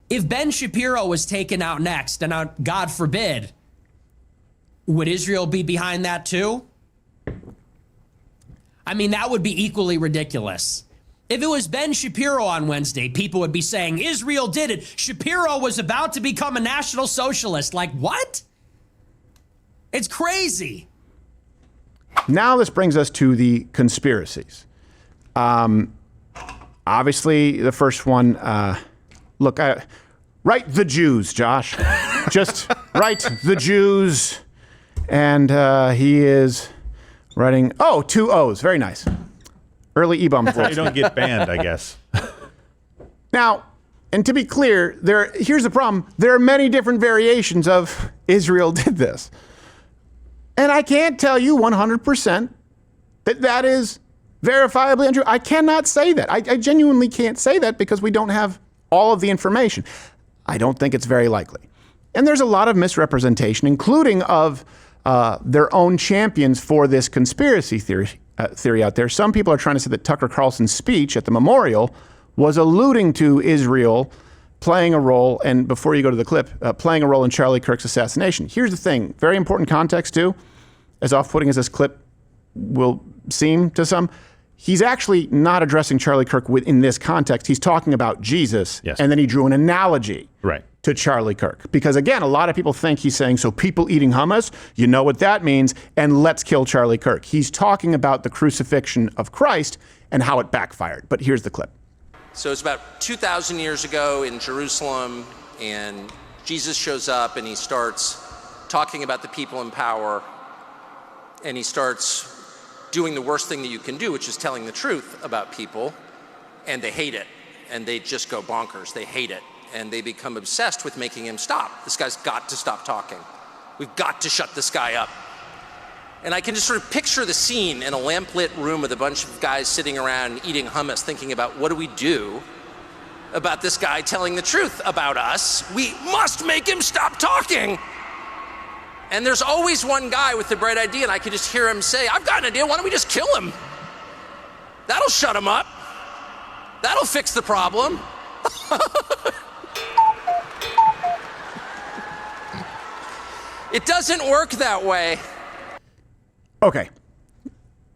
If Ben Shapiro was taken out next, and God forbid, would Israel be behind that too? I mean, that would be equally ridiculous. If it was Ben Shapiro on Wednesday, people would be saying, Israel did it. Shapiro was about to become a National Socialist. Like, what? It's crazy. Now this brings us to the conspiracies. Obviously, the first one, write the Jews, Josh. Just write the Jews. And he is writing, 2 O's. Very nice. Early E-bum. You don't get banned, I guess. Now, and to be clear, here's the problem. There are many different variations of Israel did this. And I can't tell you 100% that is verifiably untrue. I cannot say that. I genuinely can't say that because we don't have all of the information. I don't think it's very likely. And there's a lot of misrepresentation, including of their own champions for this conspiracy theory out there. Some people are trying to say that Tucker Carlson's speech at the memorial was alluding to Israel playing a role, and before you go to the clip, playing a role in Charlie Kirk's assassination. Here's the thing, very important context too, as off-putting as this clip will seem to some, he's actually not addressing Charlie Kirk in this context. He's talking about Jesus, yes. And then he drew an analogy to Charlie Kirk. Because again, a lot of people think he's saying, so people eating hummus, you know what that means, and let's kill Charlie Kirk. He's talking about the crucifixion of Christ and how it backfired. But here's the clip. So it's about 2,000 years ago in Jerusalem, and Jesus shows up and he starts talking about the people in power, and he starts doing the worst thing that you can do, which is telling the truth about people, and they hate it, and they just go bonkers. They hate it, and they become obsessed with making him stop. This guy's got to stop talking. We've got to shut this guy up. And I can just sort of picture the scene in a lamplit room with a bunch of guys sitting around eating hummus, thinking about what do we do about this guy telling the truth about us? We must make him stop talking. And there's always one guy with the bright idea, and I can just hear him say, I've got an idea, why don't we just kill him? That'll shut him up. That'll fix the problem. It doesn't work that way. Okay.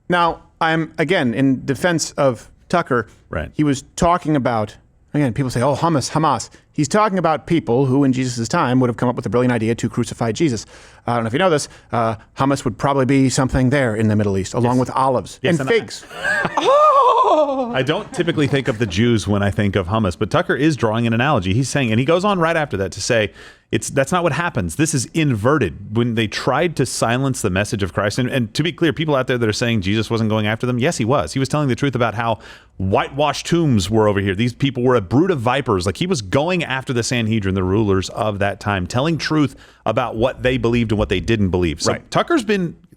Now, I'm, again, in defense of Tucker. Right. He was talking about, again, people say, oh, Hamas. He's talking about people who, in Jesus' time, would have come up with a brilliant idea to crucify Jesus. I don't know if you know this. Hummus would probably be something there in the Middle East, along with olives and figs. I don't typically think of the Jews when I think of hummus, but Tucker is drawing an analogy. He's saying, and he goes on right after that to say, that's not what happens. This is inverted. When they tried to silence the message of Christ, and to be clear, people out there that are saying Jesus wasn't going after them, yes, he was. He was telling the truth about how whitewashed tombs were over here. These people were a brood of vipers. Like, he was going after the Sanhedrin, the rulers of that time, telling truth about what they believed and what they didn't believe. So Tucker's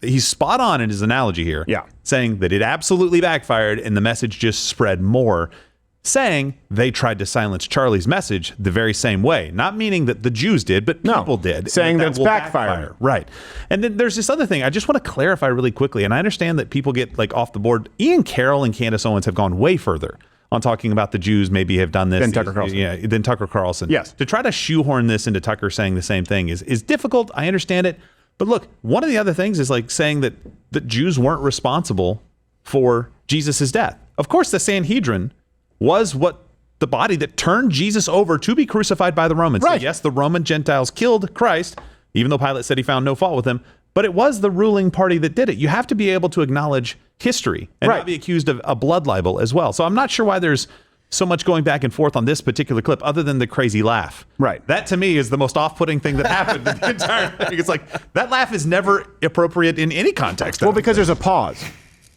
he's spot on in his analogy here, saying that it absolutely backfired and the message just spread more, saying they tried to silence Charlie's message the very same way. Not meaning that the Jews did, but people did. Saying that it's backfired. Right. And then there's this other thing I just want to clarify really quickly, and I understand that people get like off the board. Ian Carroll and Candace Owens have gone way further on talking about the Jews maybe have done this. Than Tucker Carlson. Yeah, than Tucker Carlson. Yes. To try to shoehorn this into Tucker saying the same thing is difficult. I understand it. But look, one of the other things is like saying that the Jews weren't responsible for Jesus' death. Of course, the Sanhedrin was the body that turned Jesus over to be crucified by the Romans. Right. So yes, the Roman Gentiles killed Christ, even though Pilate said he found no fault with him, but it was the ruling party that did it. You have to be able to acknowledge history and not be accused of a blood libel as well. So I'm not sure why there's so much going back and forth on this particular clip other than the crazy laugh. Right. That to me is the most off-putting thing that happened in the entire thing. It's like, that laugh is never appropriate in any context. Well, because there's a pause.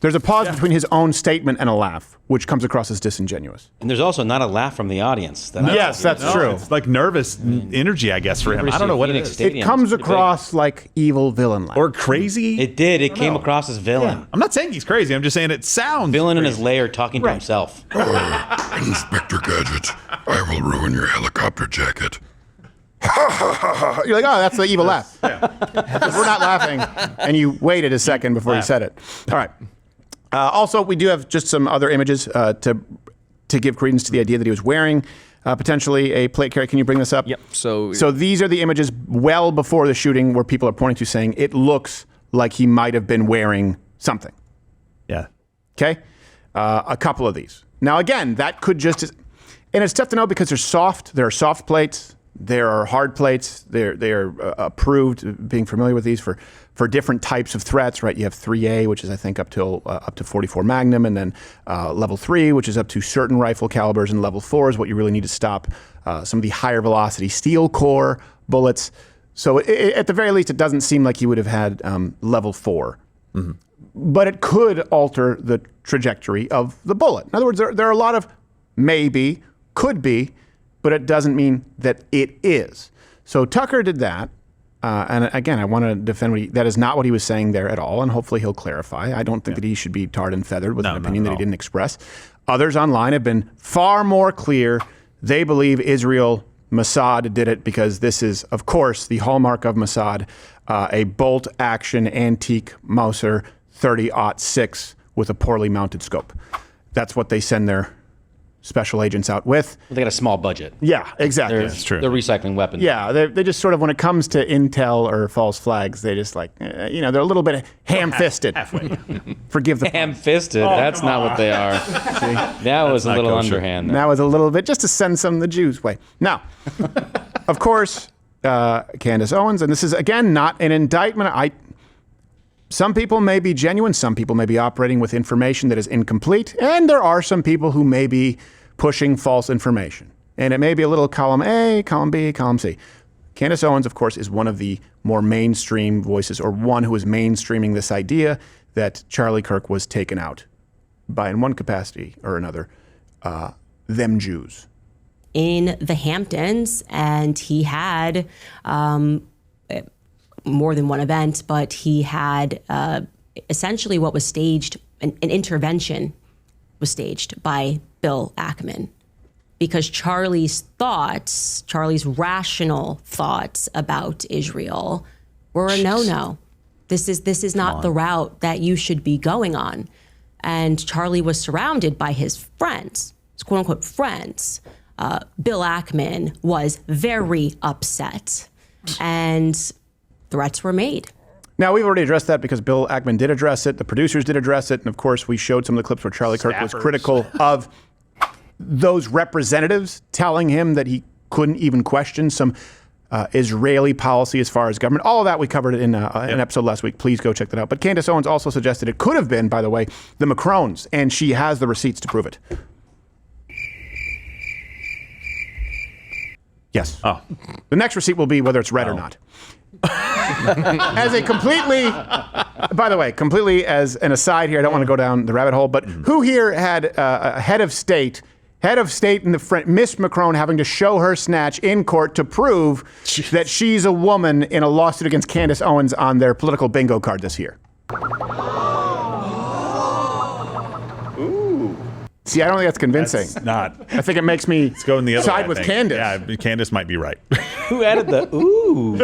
There's a pause between his own statement and a laugh, which comes across as disingenuous. And there's also not a laugh from the audience. Yes, that's true. It's like nervous energy, I guess, for him. I don't know what it is. It comes across like evil villain laugh. Or crazy. It did. It came across as villain. Yeah. I'm not saying he's crazy. I'm just saying it sounds villain crazy. in his lair talking to himself. Oh, Inspector Gadget, I will ruin your helicopter jacket. You're like, oh, that's the evil laugh. Yeah. We're not laughing. And you waited a second before you said it. All right. Also, we do have just some other images to give credence to the idea that he was wearing potentially a plate carrier. Can you bring this up? Yep. So these are the images well before the shooting where people are pointing to saying it looks like he might have been wearing something. Yeah. Okay? A couple of these. Now, again, that could just... And it's tough to know because they're soft. There are soft plates. There are hard plates. They are approved, being familiar with these, for different types of threats, right? You have 3A, which is, I think, up to 44 Magnum, and then level 3, which is up to certain rifle calibers, and level 4 is what you really need to stop some of the higher velocity steel core bullets. So at the very least, it doesn't seem like he would have had level 4. Mm-hmm. But it could alter the trajectory of the bullet. In other words, there are a lot of maybe, could be, but it doesn't mean that it is. So Tucker did that. And again, I want to defend that is not what he was saying there at all, and hopefully he'll clarify. I don't think that he should be tarred and feathered with an opinion that he didn't express. Others online have been far more clear. They believe Israel, Mossad did it because this is, of course, the hallmark of Mossad, a bolt-action antique Mauser 30-06 with a poorly mounted scope. That's what they send their special agents out with. They got a small budget. Yeah, exactly. That's true. They're recycling weapons. Yeah, they just sort of, when it comes to intel or false flags, they just like, they're a little bit ham-fisted. Halfway. Forgive the Ham-fisted. That's not what they are. That was a little kosher. underhand. That was a little bit, just to send some of the Jews' way. Now, of course, Candace Owens, and this is, again, not an indictment. Some people may be genuine. Some people may be operating with information that is incomplete. And there are some people who may be pushing false information. And it may be a little column A, column B, column C. Candace Owens, of course, is one of the more mainstream voices, or one who is mainstreaming this idea that Charlie Kirk was taken out by, in one capacity or another, them Jews. In the Hamptons, and he had... more than one event, but he had essentially what was staged, an intervention was staged by Bill Ackman, because Charlie's rational thoughts about Israel were a no-no. This is not the route that you should be going on. And Charlie was surrounded by his friends, his quote-unquote friends. Bill Ackman was very upset, and threats were made. Now, we've already addressed that because Bill Ackman did address it. The producers did address it. And, of course, we showed some of the clips where Charlie Kirk was critical of those representatives telling him that he couldn't even question some Israeli policy as far as government. All of that we covered in an episode last week. Please go check that out. But Candace Owens also suggested it could have been, by the way, the Macrons, and she has the receipts to prove it. Yes. Oh. The next receipt will be whether it's red or not. As a completely, by the way, completely as an aside here, I don't want to go down the rabbit hole, but who here had a head of state in the Miss Macron having to show her snatch in court to prove that she's a woman in a lawsuit against Candace Owens on their political bingo card this year? See, I don't think that's convincing. It's not. I think it makes me Go in the other side way, with I think. Candace. Yeah, Candace might be right. Who added the ooh?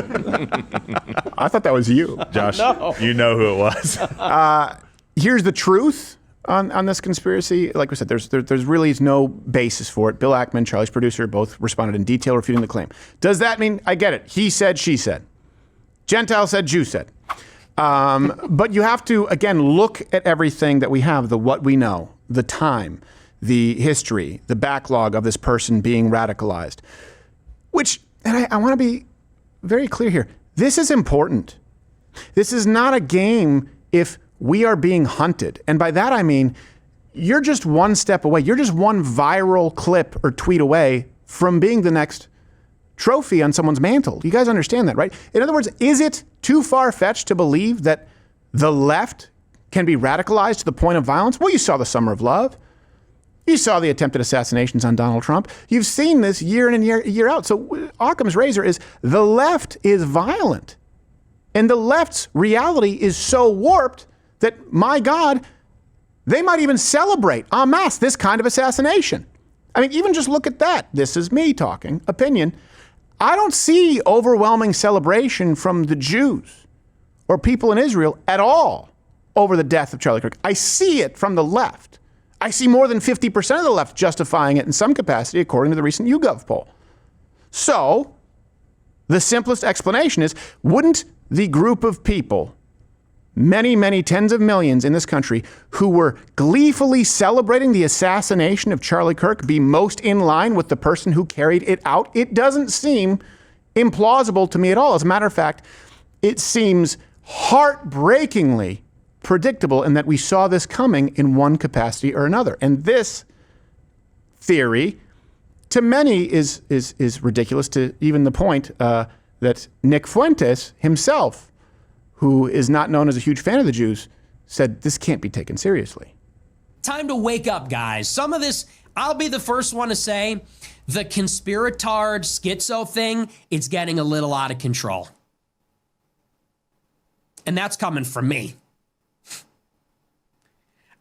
I thought that was you. Josh, you know who it was. Here's the truth on this conspiracy. Like we said, there's really no basis for it. Bill Ackman, Charlie's producer, both responded in detail refuting the claim. Does that mean, I get it, he said, she said. Gentile said, Jew said. But you have to, again, look at everything that we have, what we know, the time, the history, the backlog of this person being radicalized. Which, and I want to be very clear here, this is important. This is not a game if we are being hunted. And by that I mean, you're just one step away. You're just one viral clip or tweet away from being the next trophy on someone's mantle. You guys understand that, right? In other words, is it too far-fetched to believe that the left can be radicalized to the point of violence? Well, you saw the Summer of Love. You saw the attempted assassinations on Donald Trump. You've seen this year in and year out. So Occam's razor is the left is violent. And the left's reality is so warped that, my God, they might even celebrate en masse this kind of assassination. I mean, even just look at that. This is me talking, opinion. I don't see overwhelming celebration from the Jews or people in Israel at all over the death of Charlie Kirk. I see it from the left. I see more than 50% of the left justifying it in some capacity, according to the recent YouGov poll. So, the simplest explanation is, wouldn't the group of people, many, many tens of millions in this country, who were gleefully celebrating the assassination of Charlie Kirk be most in line with the person who carried it out? It doesn't seem implausible to me at all. As a matter of fact, it seems heartbreakingly predictable in that we saw this coming in one capacity or another. And this theory, to many, is ridiculous, to even the point that Nick Fuentes himself, who is not known as a huge fan of the Jews, said this can't be taken seriously. Time to wake up, guys. Some of this, I'll be the first one to say, the conspiratard schizo thing, it's getting a little out of control. And that's coming from me.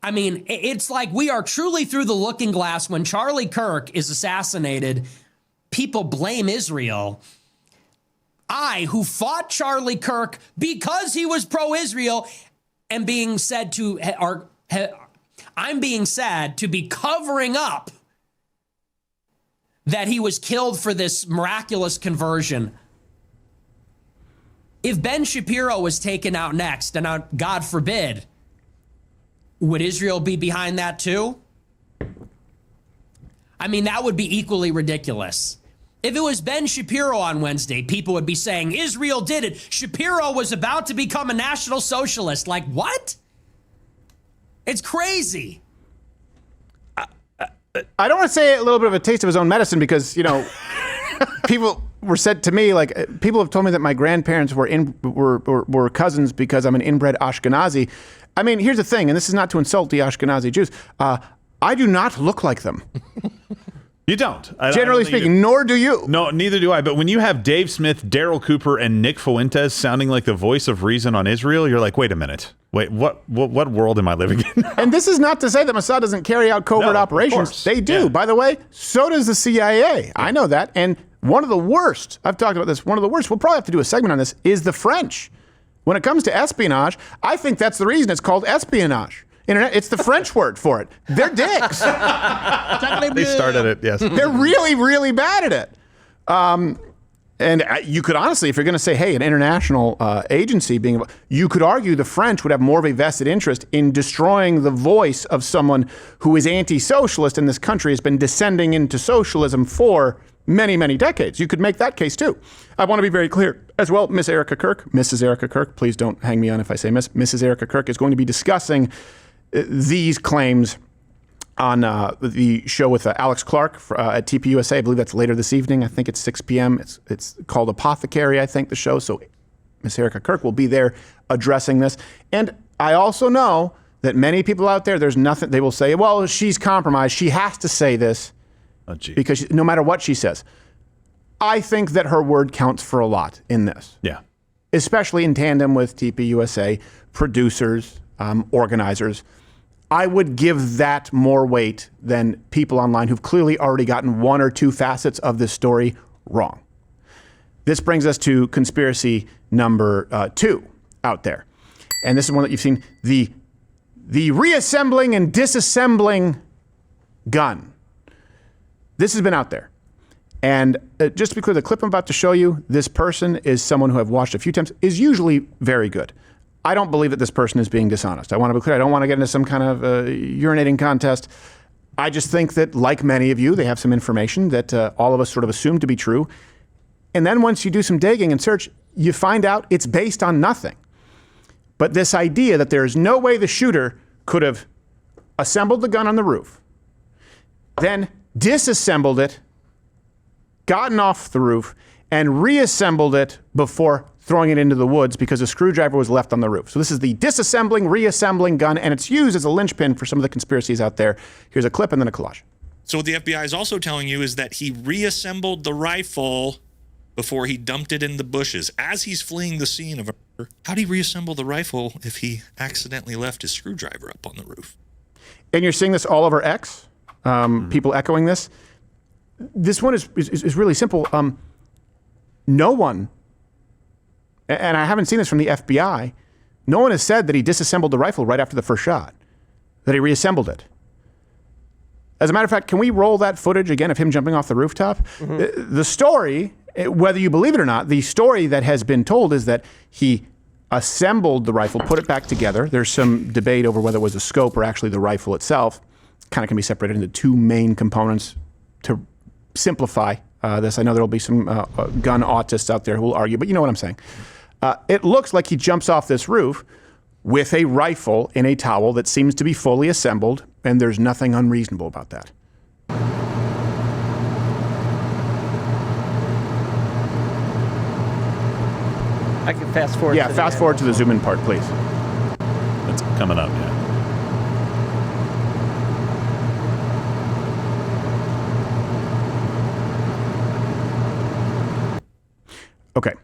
I mean, it's like we are truly through the looking glass. When Charlie Kirk is assassinated, people blame Israel. I, who fought Charlie Kirk because he was pro-Israel, am being said to, I'm being said to be covering up that he was killed for this miraculous conversion. If Ben Shapiro was taken out next, and God forbid, would Israel be behind that too? I mean, that would be equally ridiculous. If it was Ben Shapiro on Wednesday, people would be saying, Israel did it. Shapiro was about to become a national socialist. Like, what? It's crazy. I don't want to say a little bit of a taste of his own medicine because, people were said to me, like, people have told me that my grandparents were cousins because I'm an inbred Ashkenazi. I mean, here's the thing, and this is not to insult the Ashkenazi Jews. I do not look like them. You don't. Generally speaking, nor do you. No, neither do I. But when you have Dave Smith, Daryl Cooper, and Nick Fuentes sounding like the voice of reason on Israel, you're like, wait a minute. Wait, what world am I living in? And this is not to say that Mossad doesn't carry out covert operations. They do. Yeah. By the way, so does the CIA. I know that. And one of the worst, I've talked about this, one of the worst, we'll probably have to do a segment on this, is the French. When it comes to espionage, I think that's the reason it's called espionage. It's the French word for it. They're dicks. They started it, yes. They're really, really bad at it. And you could honestly, if you're going to say, hey, an international agency being, you could argue the French would have more of a vested interest in destroying the voice of someone who is anti-socialist in this country, has been descending into socialism for many, many decades. You could make that case too. I want to be very clear as well. Mrs. Erica Kirk, please don't hang me on if I say Miss. Mrs. Erica Kirk is going to be discussing these claims on the show with Alex Clark at TPUSA. I believe that's later this evening. I think it's 6 p.m. It's called Apothecary, I think, the show. So Miss Erica Kirk will be there addressing this. And I also know that many people out there, there's nothing, they will say, well, she's compromised. She has to say this because no matter what she says. I think that her word counts for a lot in this. Yeah. Especially in tandem with TPUSA, producers, organizers. I would give that more weight than people online who've clearly already gotten one or two facets of this story wrong. This brings us to conspiracy number 2 out there. And this is one that you've seen, the reassembling and disassembling gun. This has been out there. And just to be clear, the clip I'm about to show you, this person is someone who I've watched a few times, is usually very good. I don't believe that this person is being dishonest. I want to be clear. I don't want to get into some kind of urinating contest. I just think that, like many of you, they have some information that all of us sort of assume to be true. And then once you do some digging and search, you find out it's based on nothing. But this idea that there is no way the shooter could have assembled the gun on the roof, then disassembled it, gotten off the roof, and reassembled it before throwing it into the woods because a screwdriver was left on the roof. So this is the disassembling, reassembling gun, and it's used as a linchpin for some of the conspiracies out there. Here's a clip and then a collage. So what the FBI is also telling you is that he reassembled the rifle before he dumped it in the bushes as he's fleeing the scene of a murder. How'd he reassemble the rifle if he accidentally left his screwdriver up on the roof? And you're seeing this all over X, people echoing this. This one is really simple. No one, and I haven't seen this from the FBI, no one has said that he disassembled the rifle right after the first shot, that he reassembled it. As a matter of fact, can we roll that footage again of him jumping off the rooftop? The story, whether you believe it or not, the story that has been told is that he assembled the rifle, put it back together. There's some debate over whether it was a scope or actually the rifle itself. Kind of can be separated into two main components to simplify this. I know there'll be some gun autists out there who will argue, but you know what I'm saying. It looks like he jumps off this roof with a rifle in a towel that seems to be fully assembled, and there's nothing unreasonable about that. I can fast forward. Yeah, fast forward to the zoom in part, please. It's coming up, yeah. Okay.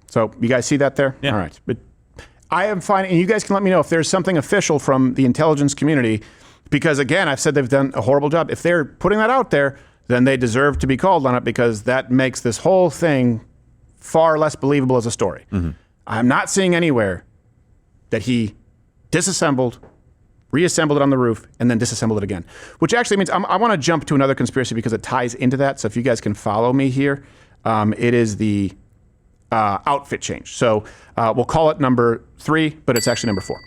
So you guys see that there? Yeah. All right. But I am finding, and you guys can let me know if there's something official from the intelligence community, because again, I've said they've done a horrible job. If they're putting that out there, then they deserve to be called on it, because that makes this whole thing far less believable as a story. I'm not seeing anywhere that he disassembled, reassembled it on the roof, and then disassembled it again, which actually means I want to jump to another conspiracy because it ties into that. So if you guys can follow me here, it is the outfit change. So we'll call it number 3, but it's actually number 4.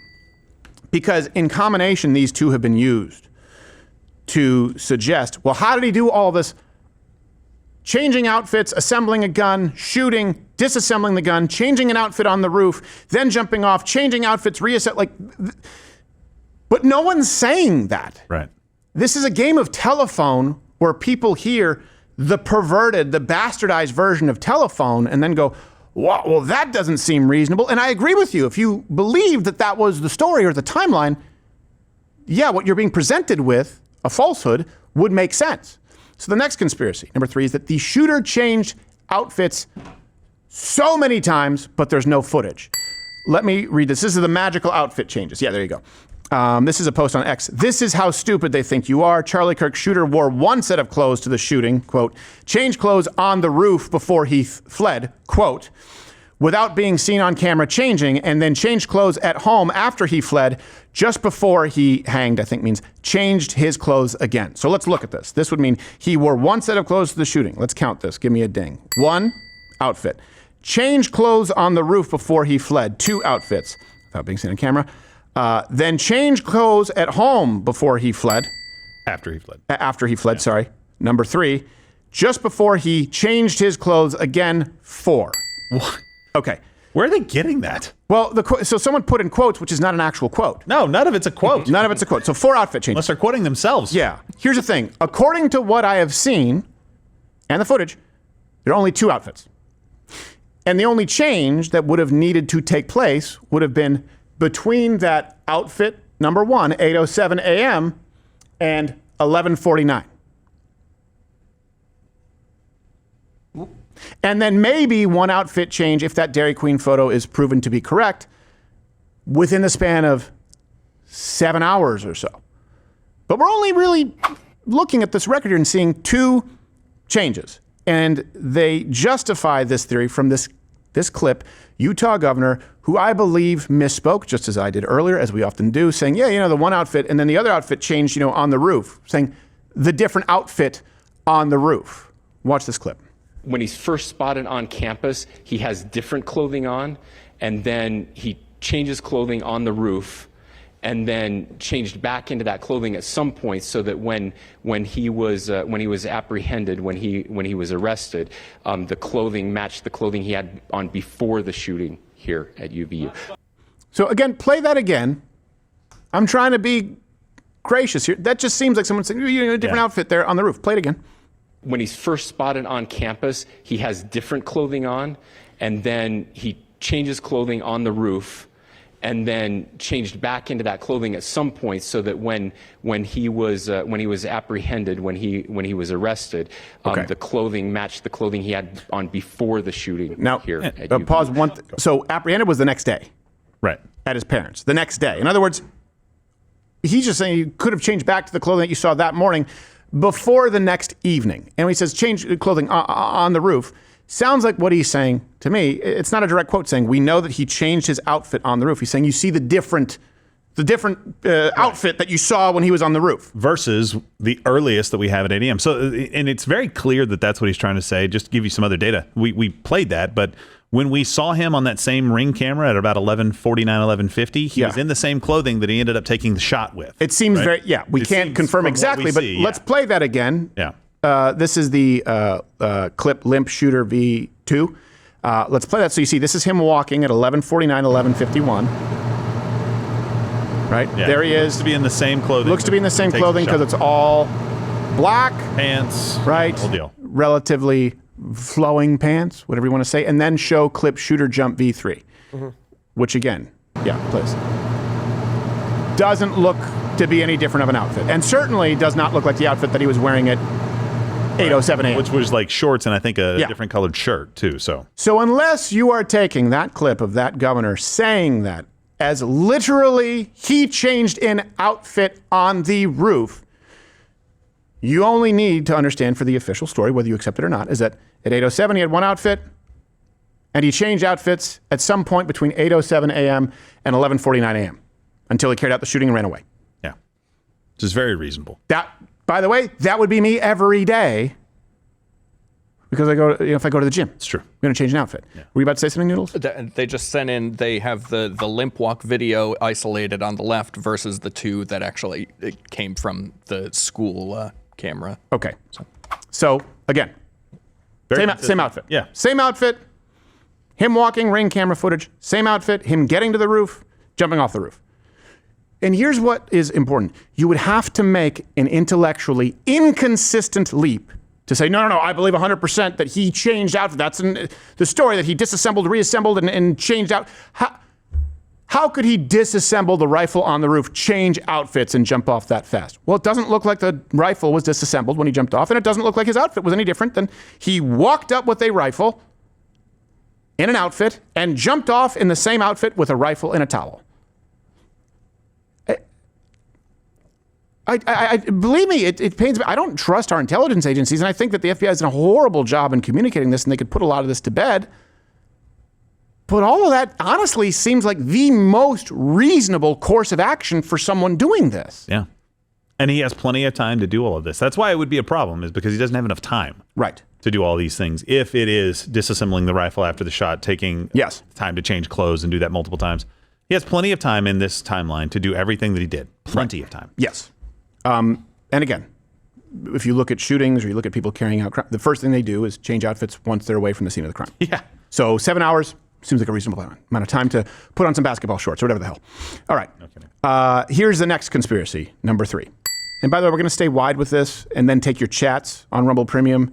Because in combination, these two have been used to suggest, well, how did he do all this? Changing outfits, assembling a gun, shooting, disassembling the gun, changing an outfit on the roof, then jumping off, changing outfits, but no one's saying that. Right. This is a game of telephone where people hear the perverted, the bastardized version of telephone and then go, well, that doesn't seem reasonable. And I agree with you. If you believe that that was the story or the timeline, yeah, what you're being presented with, a falsehood, would make sense. So the next conspiracy, number 3, is that the shooter changed outfits so many times, but there's no footage. Let me read this. This is the magical outfit changes. Yeah, there you go. This is a post on X. This is how stupid they think you are. Charlie Kirk shooter wore one set of clothes to the shooting, quote, changed clothes on the roof before he fled, quote, without being seen on camera changing, and then changed clothes at home after he fled, just before he hanged, I think means changed his clothes again. So let's look at this. This would mean he wore one set of clothes to the shooting. Let's count this. Give me a ding. 1 outfit. Changed clothes on the roof before he fled. 2 outfits, without being seen on camera. Then changed clothes at home before he fled. After he fled. After he fled, sorry. Number 3, just before he changed his clothes again, 4. What? Okay. Where are they getting that? Well, so someone put in quotes, which is not an actual quote. No, none of it's a quote. None of it's a quote. So 4 outfit changes. Unless they're quoting themselves. Yeah. Here's the thing. According to what I have seen and the footage, there are only 2 outfits. And the only change that would have needed to take place would have been between that outfit, number 1, 8:07 a.m., and 11:49. And then maybe one outfit change, if that Dairy Queen photo is proven to be correct, within the span of 7 hours or so. But we're only really looking at this record here and seeing 2 changes. And they justify this theory from this clip, Utah governor, who I believe misspoke, just as I did earlier, as we often do, saying, yeah, the one outfit, and then the other outfit changed, on the roof, saying the different outfit on the roof. Watch this clip. When he's first spotted on campus, he has different clothing on, and then he changes clothing on the roof, and then changed back into that clothing at some point, so that when he was apprehended, when he was arrested, the clothing matched the clothing he had on before the shooting here at UVU. So again, play that again. I'm trying to be gracious here. That just seems like someone saying, a different outfit there on the roof. Play it again. When he's first spotted on campus, he has different clothing on, and then he changes clothing on the roof, and then changed back into that clothing at some point, so that when he was apprehended, when he was arrested, the clothing matched the clothing he had on before the shooting. Now, here at pause one. So apprehended was the next day, right? At his parents, the next day. In other words, he's just saying you could have changed back to the clothing that you saw that morning before the next evening. And when he says change clothing on the roof, sounds like what he's saying to me, it's not a direct quote saying we know that he changed his outfit on the roof. He's saying you see the different the different outfit that you saw when he was on the roof. Versus the earliest that we have at 8 a.m. So, and it's very clear that that's what he's trying to say. Just to give you some other data. We played that, but when we saw him on that same Ring camera at about 11:49, 11:50, he was in the same clothing that he ended up taking the shot with. It seems right? We can't confirm exactly, but let's play that again. Yeah. This is the clip Limp Shooter V2. Let's play that so you see this is him walking at 11:49, 11:51. Right? Yeah. There he is. Looks to be in the same clothing. Looks to be in the same clothing because it's all black. Pants. Right? Whole deal. Relatively flowing pants, whatever you want to say. And then show clip Shooter Jump V3. Which again, please. Doesn't look to be any different of an outfit. And certainly does not look like the outfit that he was wearing at 8:07 a.m. Which was like shorts and I think a different colored shirt too. So unless you are taking that clip of that governor saying that as literally he changed in outfit on the roof, you only need to understand for the official story, whether you accept it or not, is that at 8:07 he had one outfit and he changed outfits at some point between 8:07 a.m. and 11:49 a.m. until he carried out the shooting and ran away. Yeah. Which is very reasonable. That, by the way, that would be me every day because I go, if I go to the gym. It's true. I'm going to change an outfit. Yeah. Were you about to say something, Noodles? They just sent in, they have the limp walk video isolated on the left versus the two that actually came from the school camera. Okay. So again, same outfit. Yeah. Same outfit. Him walking, Ring camera footage. Same outfit. Him getting to the roof, jumping off the roof. And here's what is important. You would have to make an intellectually inconsistent leap to say, no, I believe 100% that he changed outfit. That's the story that he disassembled, reassembled, and changed out. How could he disassemble the rifle on the roof, change outfits, and jump off that fast? Well, it doesn't look like the rifle was disassembled when he jumped off, and it doesn't look like his outfit was any different than he walked up with a rifle in an outfit and jumped off in the same outfit with a rifle and a towel. I believe me, it pains me. I don't trust our intelligence agencies, and I think that the FBI has done a horrible job in communicating this, and they could put a lot of this to bed. But all of that honestly seems like the most reasonable course of action for someone doing this. Yeah. And he has plenty of time to do all of this. That's why it would be a problem, is because he doesn't have enough time. Right. To do all these things. If it is disassembling the rifle after the shot, taking time to change clothes and do that multiple times. He has plenty of time in this timeline to do everything that he did. Plenty of time. Yes. And again, if you look at shootings or you look at people carrying out crime, the first thing they do is change outfits once they're away from the scene of the crime. Yeah. So 7 hours seems like a reasonable amount of time to put on some basketball shorts or whatever the hell. All right. Here's the next conspiracy, number 3. And by the way, we're going to stay wide with this and then take your chats on Rumble Premium.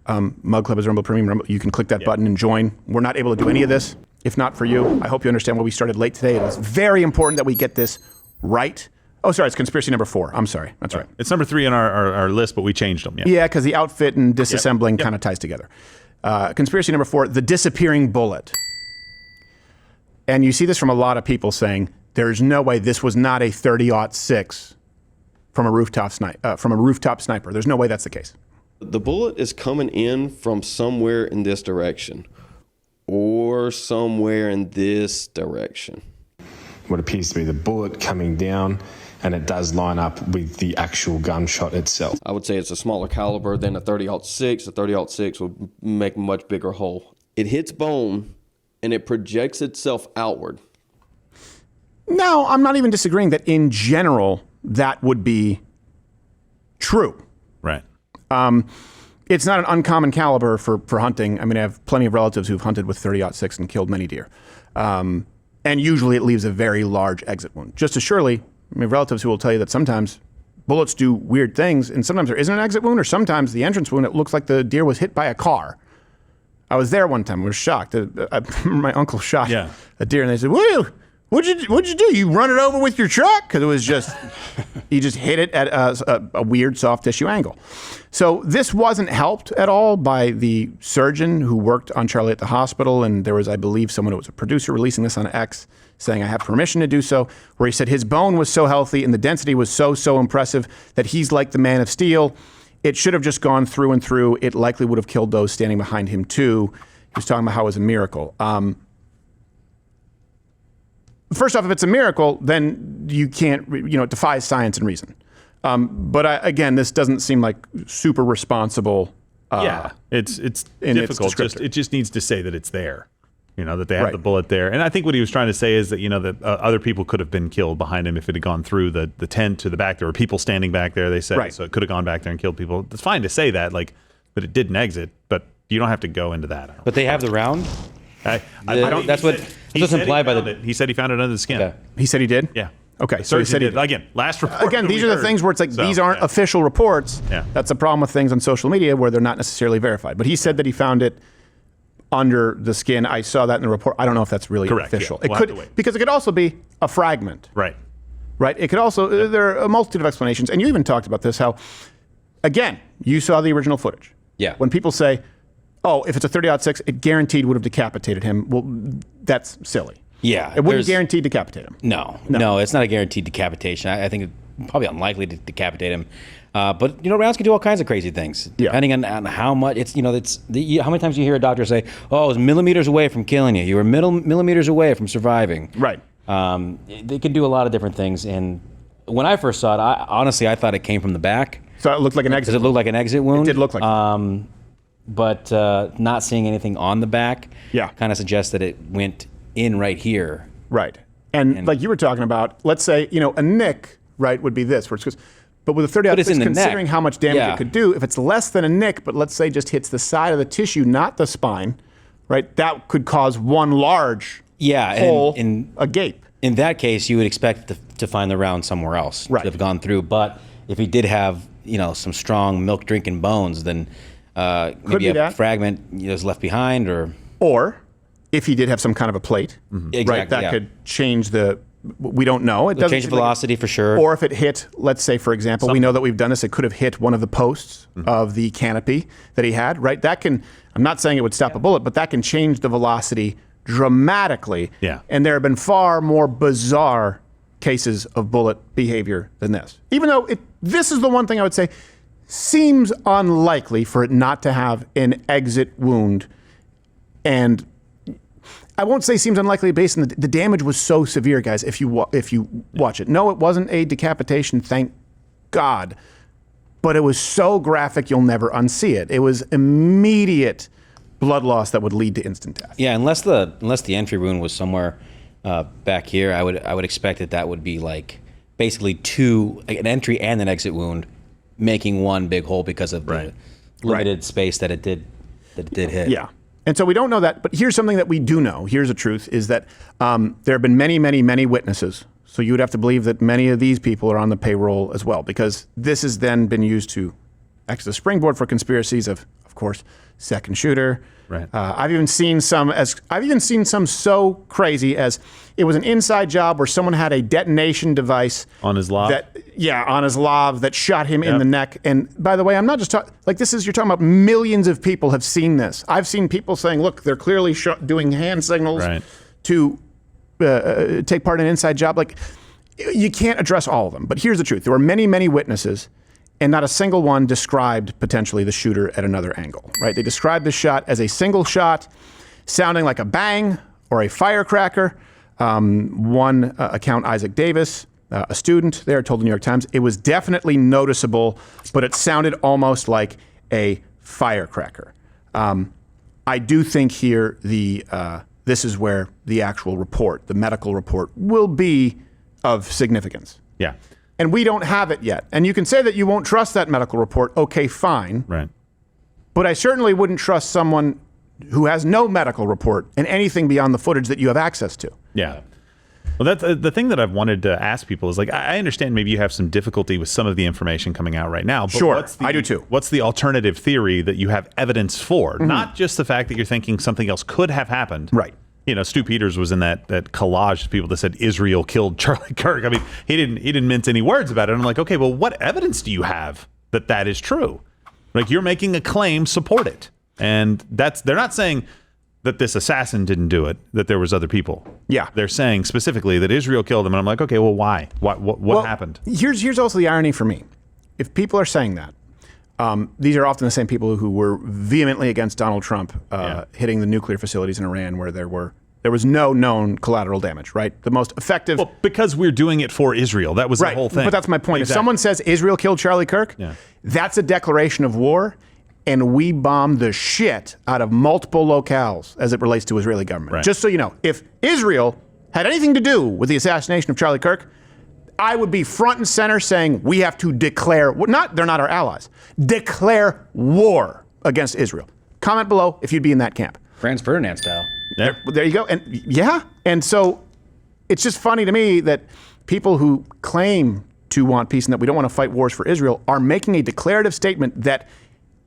Mug Club is Rumble Premium. You can click that button and join. We're not able to do any of this if not for you. I hope you understand why we started late today. It was very important that we get this right. Oh, sorry, it's conspiracy number 4. I'm sorry. That's right. It's number 3 on our list, but we changed them. Yeah, because the outfit and disassembling kind of ties together. Conspiracy number 4, the disappearing bullet. And you see this from a lot of people saying, there's no way this was not a 30-06 from a rooftop sniper. There's no way that's the case. The bullet is coming in from somewhere in this direction or somewhere in this direction. What appears to be the bullet coming down, and it does line up with the actual gunshot itself. I would say it's a smaller caliber than a 30-06. A 30-06 would make a much bigger hole. It hits bone, and it projects itself outward. No, I'm not even disagreeing that in general that would be true. Right. It's not an uncommon caliber for hunting. I mean, I have plenty of relatives who've hunted with 30-06 and killed many deer. And usually it leaves a very large exit wound. Just as surely, I mean, relatives who will tell you that sometimes bullets do weird things, and sometimes there isn't an exit wound, or sometimes the entrance wound, it looks like the deer was hit by a car. I was there one time. I was shocked. I remember my uncle shot a deer, and they said, "Woo! What'd you do? You run it over with your truck?" Because it was just, he just hit it at a weird soft tissue angle. So this wasn't helped at all by the surgeon who worked on Charlie at the hospital. And there was, I believe, someone who was a producer releasing this on X saying, I have permission to do so, where he said his bone was so healthy and the density was so impressive that he's like the Man of Steel. It should have just gone through and through. It likely would have killed those standing behind him too. He was talking about how it was a miracle. first off, if it's a miracle, then you can't, it defies science and reason. But again, this doesn't seem like super responsible. It's difficult. It just needs to say that it's there. That they have the bullet there. And I think what he was trying to say is that, that other people could have been killed behind him if it had gone through the tent to the back. There were people standing back there, they said. So it could have gone back there and killed people. It's fine to say that, but it didn't exit. But you don't have to go into that. But they have the round? That's what's implied by the... He said he found it under the skin. Okay. He said he did? Yeah. Okay, so he said he did. Again, last report. Again, these are the things where it's like, these aren't official reports. Yeah. That's a problem with things on social media where they're not necessarily verified. But he said that he found it under the skin. I saw that in the report. I don't know if that's really official. Yeah. It could, because it could also be a fragment. Right. It could also, there are a multitude of explanations. And you even talked about this, how, again, you saw the original footage. Yeah. When people say, oh, if it's a 30-06, it guaranteed would have decapitated him. Well, that's silly. Yeah. It wouldn't guarantee decapitate him. No, it's not a guaranteed decapitation. I think it's probably unlikely to decapitate him. But rounds can do all kinds of crazy things depending on how much how many times you hear a doctor say, "Oh, it was millimeters away from killing you. You were millimeters away from surviving." Right. They can do a lot of different things. And when I first saw it, I thought it came from the back. So it looked like an exit. Does it look like an exit wound? It did look like. But not seeing anything on the back, kind of suggests that it went in right here. Right. And like you were talking about, let's say a nick, would be this, where it's just. But with a 30-06, considering how much damage it could do, if it's less than a nick, but let's say just hits the side of the tissue, not the spine, that could cause one large hole, a gape. In that case, you would expect to find the round somewhere else to have gone through. But if he did have, some strong milk-drinking bones, then maybe a fragment is left behind, or if he did have some kind of a plate, that could change the. We don't know. It doesn't change the velocity for sure. Or if it hit, let's say, for example, we know that we've done this. It could have hit one of the posts of the canopy that he had. That can. I'm not saying it would stop a bullet, but that can change the velocity dramatically. Yeah. And there have been far more bizarre cases of bullet behavior than this. Even though this is the one thing I would say seems unlikely for it not to have an exit wound, and I won't say seems unlikely based on the damage was so severe, guys. If you watch it, no, it wasn't a decapitation, thank God, but it was so graphic you'll never unsee it. It was immediate blood loss that would lead to instant death. Yeah, unless the entry wound was somewhere back here, I would expect that would be like basically an entry and an exit wound, making one big hole because of the limited space that it did hit. Yeah. And so we don't know that, but here's something that we do know. Here's the truth, is that there have been many, many, many witnesses. So you would have to believe that many of these people are on the payroll as well, because this has then been used to act as a springboard for conspiracies of course, second shooter. Right. I've even seen some so crazy as it was an inside job where someone had a detonation device on his lav. On his lav that shot him in the neck. And by the way, I'm not just talking like this is. You're talking about millions of people have seen this. I've seen people saying, "Look, they're clearly doing hand signals to take part in an inside job." Like you can't address all of them. But here's the truth: there were many, many witnesses. And not a single one described potentially the shooter at another angle, right? They described the shot as a single shot, sounding like a bang or a firecracker. One account, Isaac Davis, a student there, told the New York Times, it was definitely noticeable, but it sounded almost like a firecracker. I do think here this is where the actual report, the medical report, will be of significance. Yeah. And we don't have it yet. And you can say that you won't trust that medical report. Okay, fine. Right. But I certainly wouldn't trust someone who has no medical report and anything beyond the footage that you have access to. Yeah. Well, that's the thing that I've wanted to ask people is like, I understand maybe you have some difficulty with some of the information coming out right now. But sure, I do too. What's the alternative theory that you have evidence for? Mm-hmm. Not just the fact that you're thinking something else could have happened. Right. You know, Stu Peters was in that collage of people that said Israel killed Charlie Kirk. I mean, he didn't mince any words about it. And I'm like, okay, well, what evidence do you have that is true? Like, you're making a claim, support it. And they're not saying that this assassin didn't do it, that there was other people. Yeah. They're saying specifically that Israel killed him. And I'm like, okay, well, why? What happened? Here's also the irony for me. If people are saying that, these are often the same people who were vehemently against Donald Trump hitting the nuclear facilities in Iran where there were There was no known collateral damage, right? The most effective... Well, because we're doing it for Israel. That was the whole thing. But that's my point. Exactly. If someone says Israel killed Charlie Kirk, that's a declaration of war, and we bombed the shit out of multiple locales as it relates to Israeli government. Right. Just so you know, if Israel had anything to do with the assassination of Charlie Kirk, I would be front and center saying we have to declare, they're not our allies, declare war against Israel. Comment below if you'd be in that camp. Franz Ferdinand style. There you go. And so it's just funny to me that people who claim to want peace and that we don't want to fight wars for Israel are making a declarative statement that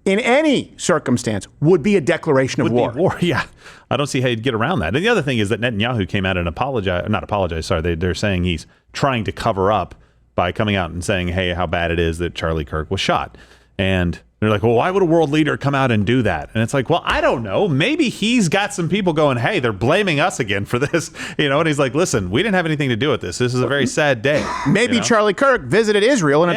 in any circumstance would be a declaration of war. Yeah. I don't see how you'd get around that. And the other thing is that Netanyahu came out and they're saying he's trying to cover up by coming out and saying, hey, how bad it is that Charlie Kirk was shot. And they're like, well, why would a world leader come out and do that? And it's like, well, I don't know. Maybe he's got some people going, hey, they're blaming us again for this. And he's like, listen, we didn't have anything to do with this. This is a very sad day. Maybe Charlie Kirk visited Israel, and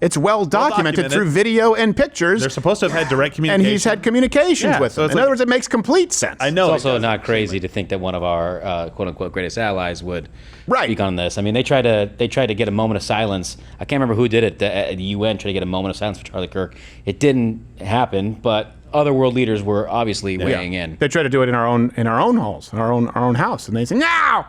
it's well documented through video and pictures. They're supposed to have had direct communication. And he's had communications with them. In other words, it makes complete sense. I know. It's also not crazy to think that one of our quote-unquote greatest allies would speak on this. I mean, they tried to get a moment of silence. I can't remember who did it. The UN tried to get a moment of silence for Charlie Kirk. It didn't happen, but other world leaders were obviously weighing in. They tried to do it in our own halls, our own house, and they said, "No."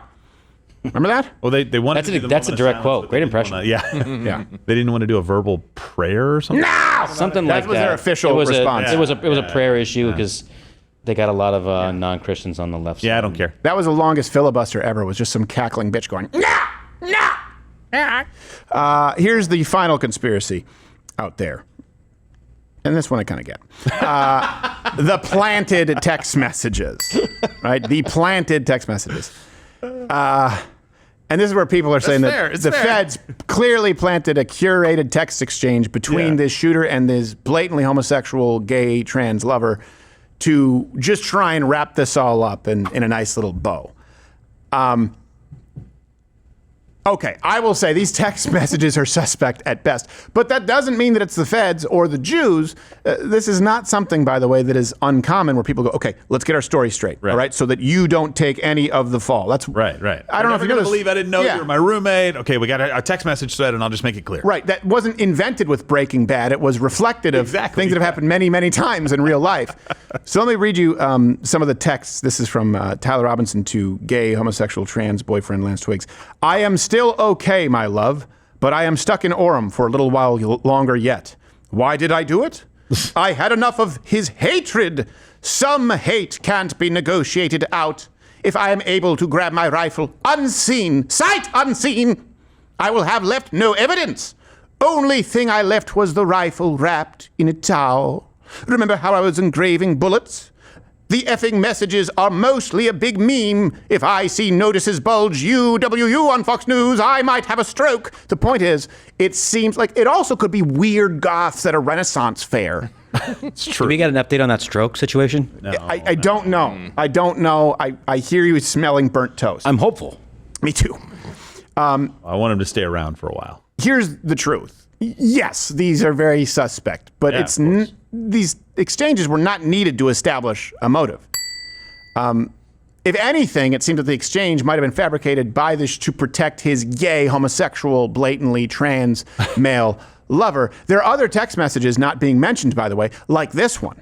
Remember that? Well, they wanted. That's a direct quote. Great impression. Yeah. They didn't want to do a verbal prayer or something. No, something like that. That was their official response. It was a prayer issue because they got a lot of non-Christians on the left side. Yeah, I don't care. That was the longest filibuster ever. Was just some cackling bitch going, no. Here's the final conspiracy out there. And this one I kind of get. The planted text messages, right? The planted text messages. And this is where people are saying that the feds clearly planted a curated text exchange between this shooter and this blatantly homosexual, gay, trans lover to just try and wrap this all up in a nice little bow. Okay, I will say these text messages are suspect at best, but that doesn't mean that it's the feds or the Jews. This is not something, by the way, that is uncommon where people go, okay, let's get our story straight, all right, so that you don't take any of the fall. That's right. I don't know if you're going to believe I didn't know you were my roommate. Okay, we got a text message thread, and I'll just make it clear. Right, that wasn't invented with Breaking Bad. It was reflected of things that have happened many, many times in real life. So let me read you some of the texts. This is from Tyler Robinson to gay, homosexual, trans boyfriend Lance Twiggs. I am still okay, my love, but I am stuck in Orem for a little while longer yet. Why did I do it? I had enough of his hatred. Some hate can't be negotiated out. If I am able to grab my rifle unseen, sight unseen, I will have left no evidence. Only thing I left was the rifle wrapped in a towel. Remember how I was engraving bullets? The effing messages are mostly a big meme. If I see notices bulge UWU on Fox News, I might have a stroke. The point is, it seems like it also could be weird goths at a Renaissance fair. It's true. Do we get an update on that stroke situation? No, I don't know. I don't know. I hear you smelling burnt toast. I'm hopeful. Me too. I want him to stay around for a while. Here's the truth. Yes, these are very suspect, but these exchanges were not needed to establish a motive. If anything, it seemed that the exchange might have been fabricated by this to protect his gay, homosexual, blatantly trans male lover. There are other text messages not being mentioned, by the way, like this one.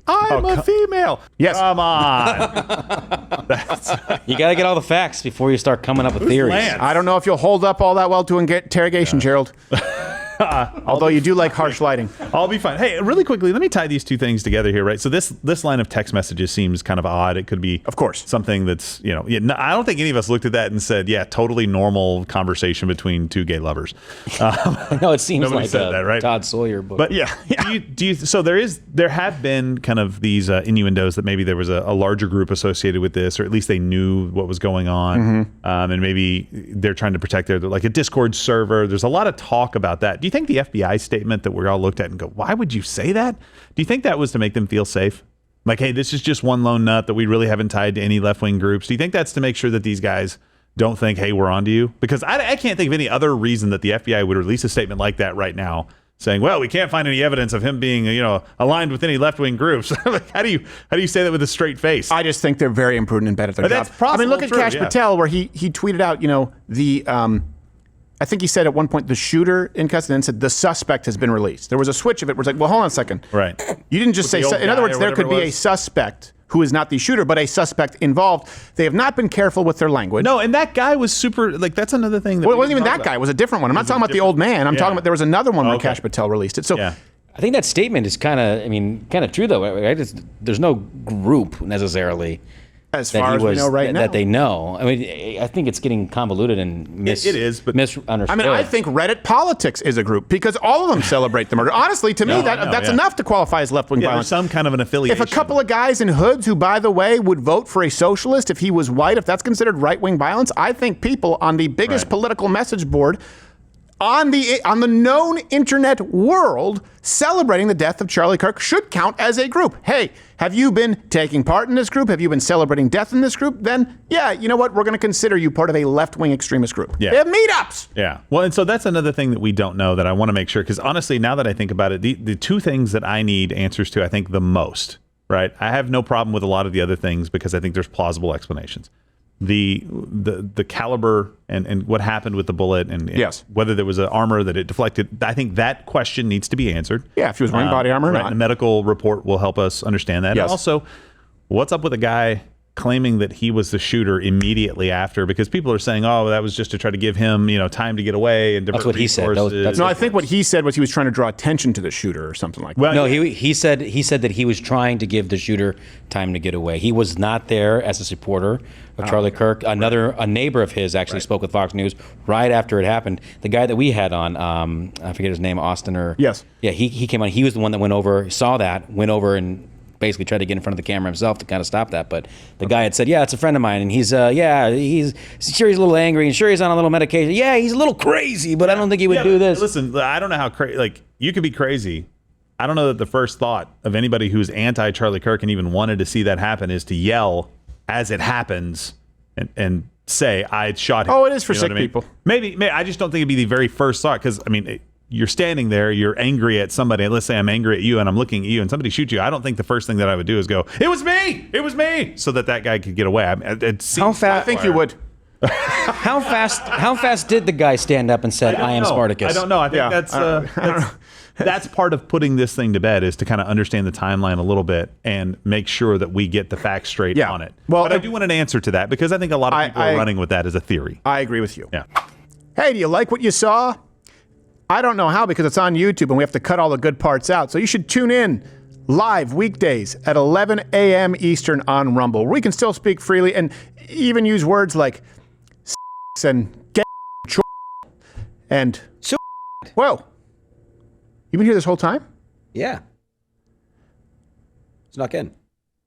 I'm a female. Yes. Come on. You got to get all the facts before you start coming up with theories. Lance? I don't know if you'll hold up all that well to interrogation, Gerald. Although you do like harsh lighting. I'll be fine. Hey, really quickly, let me tie these two things together here, right? So this line of text messages seems kind of odd. It could be, of course, something that's, I don't think any of us looked at that and said, yeah, totally normal conversation between two gay lovers. No, it seems like that, right? Todd Sawyer book. But yeah. So there have been kind of these innuendos that maybe there was a larger group associated with this, or at least they knew what was going on, and maybe they're trying to protect like a Discord server. There's a lot of talk about that. Do you think the FBI statement that we all looked at and go, why would you say that? Do you think that was to make them feel safe? Like, hey, this is just one lone nut that we really haven't tied to any left-wing groups. Do you think that's to make sure that these guys don't think, hey, we're onto you? Because I can't think of any other reason that the FBI would release a statement like that right now saying, well, we can't find any evidence of him being, aligned with any left-wing groups. Like, how do you say that with a straight face? I just think they're very imprudent and bad at their job. That's possible, I mean, look at true, Kash yeah. Patel, where he tweeted out, I think he said at one point the shooter in custody and said the suspect has been released. There was a switch of it where it's like, well, hold on a second. Right. You didn't just say, in other words, there could be a suspect who is not the shooter, but a suspect involved. They have not been careful with their language. No, and that guy was super, that's another thing. That it wasn't even that guy. It was a different one. I'm not talking about the old man. I'm talking about there was another one where Kash Patel released it. So I think that statement is kind of true, though. Right? There's no group necessarily. As far as we know right now. That they know. I mean, I think it's getting convoluted and misunderstood. I mean, I think Reddit politics is a group because all of them celebrate the murder. Honestly, to me, that's enough to qualify as left-wing violence. There's some kind of an affiliation. If a couple of guys in hoods who, by the way, would vote for a socialist if he was white, if that's considered right-wing violence, I think people on the biggest political message board on the known internet world celebrating the death of Charlie Kirk should count as a group. Hey, have you been taking part in this group? Have you been celebrating death in this group? Then, yeah, you know what? We're going to consider you part of a left-wing extremist group. Yeah. They have meetups. Yeah. Well, and so that's another thing that we don't know that I want to make sure, because honestly, now that I think about it, the two things that I need answers to, I think the most, right? I have no problem with a lot of the other things because I think there's plausible explanations. The caliber and what happened with the bullet and whether there was an armor that it deflected, I think that question needs to be answered. Yeah, if he was wearing body armor or not. And a medical report will help us understand that. Yes. And also, what's up with a guy claiming that he was the shooter immediately after? Because people are saying, oh, that was just to try to give him, time to get away and that's what he said. I think what he said was he was trying to draw attention to the shooter or something like that. Well, no, he said that he was trying to give the shooter time to get away. He was not there as a supporter of Charlie Kirk. A neighbor of his actually spoke with Fox News right after it happened. The guy that we had on, I forget his name, Austin or he came on. He was the one that went over and basically tried to get in front of the camera himself to kind of stop that. But the guy had said, yeah, it's a friend of mine. And he's sure he's a little angry and sure he's on a little medication. Yeah, he's a little crazy, but I don't think he would do this. Listen, I don't know how crazy, you could be crazy. I don't know that the first thought of anybody who's anti-Charlie Kirk and even wanted to see that happen is to yell as it happens and say, I shot him. Oh, it is for sick people. Maybe I just don't think it'd be the very first thought because, you're standing there, you're angry at somebody. Let's say I'm angry at you and I'm looking at you and somebody shoots you. I don't think the first thing that I would do is go, it was me, so that guy could get away. How fast? I think you would. How fast did the guy stand up and said, I am Spartacus? I don't know. I think that's part of putting this thing to bed is to kind of understand the timeline a little bit and make sure that we get the facts straight on it. Well, but I do want an answer to that because I think a lot of people are running with that as a theory. I agree with you. Yeah. Hey, do you like what you saw? I don't know how because it's on YouTube and we have to cut all the good parts out. So you should tune in live weekdays at 11 a.m. Eastern on Rumble, where we can still speak freely and even use words like and get and whoa. You've been here this whole time? Yeah. Snuck in.